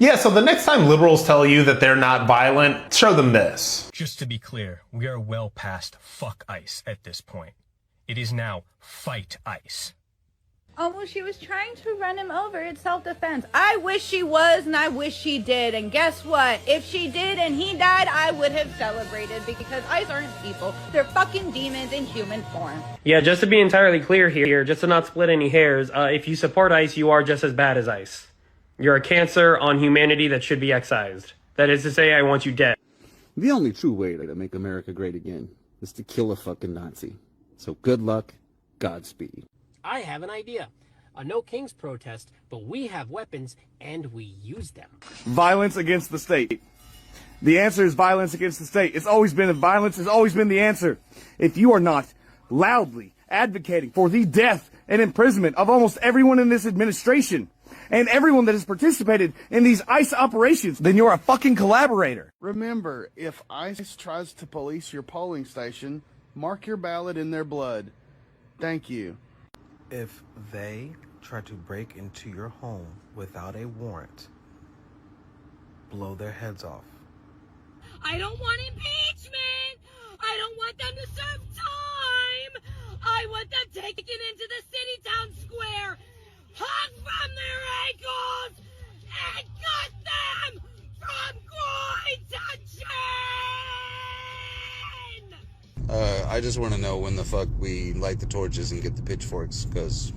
Yeah, so the next time liberals tell you that they're not violent, show them this. Just to be clear, we are well past fuck ICE at this point. It is now fight ICE. Oh, well, she was trying to run him over. It's self-defense. I wish she was, and I wish she did. And guess what? If she did and he died, I would have celebrated, because ICE aren't people. They're fucking demons in human form. Yeah, just to be entirely clear here, just to not split any hairs, if you support ICE, you are just as bad as ICE. You're a cancer on humanity that should be excised. That is to say, I want you dead. The only true way to make America great again is to kill a fucking Nazi. So good luck, Godspeed. I have an idea. A No Kings protest, but we have weapons and we use them. Violence against the state. The answer is violence against the state. It's always been violence, has always been the answer. If you are not loudly advocating for the death and imprisonment of almost everyone in this administration and everyone that has participated in these ICE operations, then you're a fucking collaborator. Remember, if ICE tries to police your polling station, mark your ballot in their blood. Thank you. If they try to break into your home without a warrant, blow their heads off. I don't want impeachment! I don't want them to serve time! I want them taken into the city town square, hung from their ankles, and cut them from groin to chin! I just want to know when the fuck we light the torches and get the pitchforks, because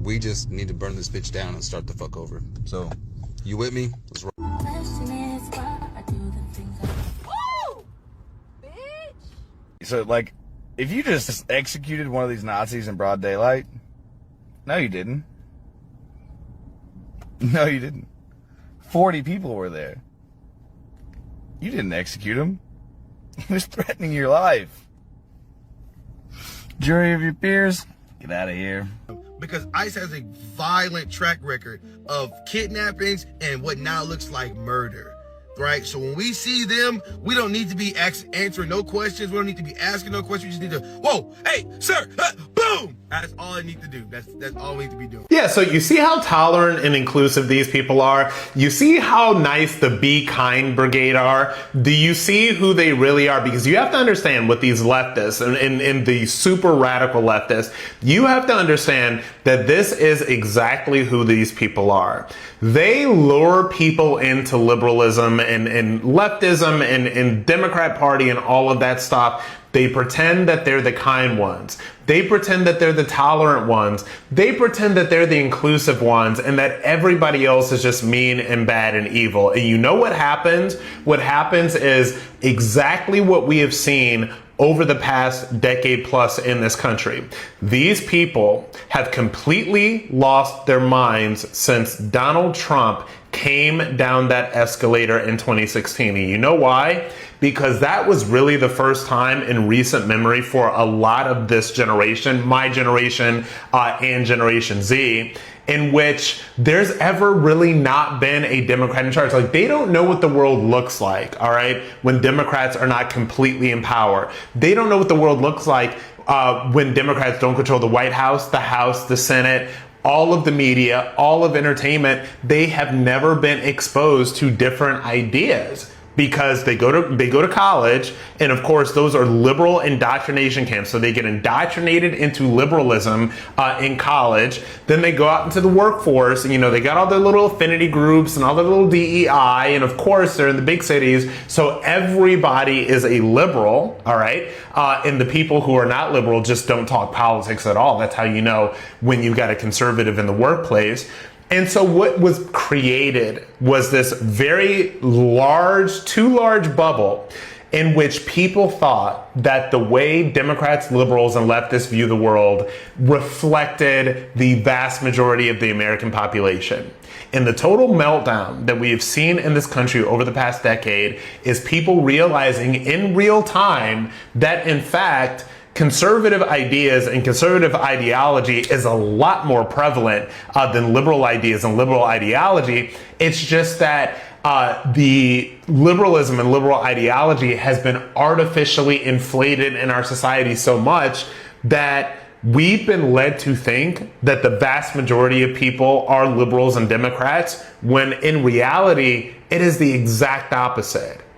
we just need to burn this bitch down and start the fuck over. So, you with me? Let's roll. Oh! Bitch! So, like, if you just executed one of these Nazis in broad daylight, no, you didn't. No, you didn't. 40 people were there. You didn't execute them. He was threatening your life. Jury of your peers, get out of here. Because ICE has a violent track record of kidnappings and what now looks like murder, right? So when we see them, we don't need to be answering no questions. We don't need to be asking no questions. We just need to, whoa, hey, sir, boom. That's all I need to do. That's all we need to be doing. Yeah, so you see how tolerant and inclusive these people are? You see how nice the Be Kind Brigade are? Do you see who they really are? Because you have to understand with these leftists and the super radical leftists, you have to understand that this is exactly who these people are. They lure people into liberalism and leftism and Democrat Party and all of that stuff. They pretend that they're the kind ones. They pretend that they're the tolerant ones. They pretend that they're the inclusive ones and that everybody else is just mean and bad and evil. And you know what happens? What happens is exactly what we have seen over the past decade plus in this country. These people have completely lost their minds since Donald Trump came down that escalator in 2016. And you know why? Because that was really the first time in recent memory for a lot of this generation, my generation and Generation Z, in which there's ever really not been a Democrat in charge. Like, they don't know what the world looks like, all right, when Democrats are not completely in power. They don't know what the world looks like when Democrats don't control the White House, the Senate, all of the media, all of entertainment. They have never been exposed to different ideas, because they go to college, and of course those are liberal indoctrination camps. So they get indoctrinated into liberalism in college. Then they go out into the workforce, and they got all their little affinity groups and all their little DEI, and of course they're in the big cities. So everybody is a liberal, all right? And the people who are not liberal just don't talk politics at all. That's how you know when you've got a conservative in the workplace. And so what was created was this very large, too large bubble in which people thought that the way Democrats, liberals, and leftists view the world reflected the vast majority of the American population. And the total meltdown that we have seen in this country over the past decade is people realizing in real time that, in fact, conservative ideas and conservative ideology is a lot more prevalent than liberal ideas and liberal ideology. It's just that the liberalism and liberal ideology has been artificially inflated in our society so much that we've been led to think that the vast majority of people are liberals and Democrats, when in reality, it is the exact opposite.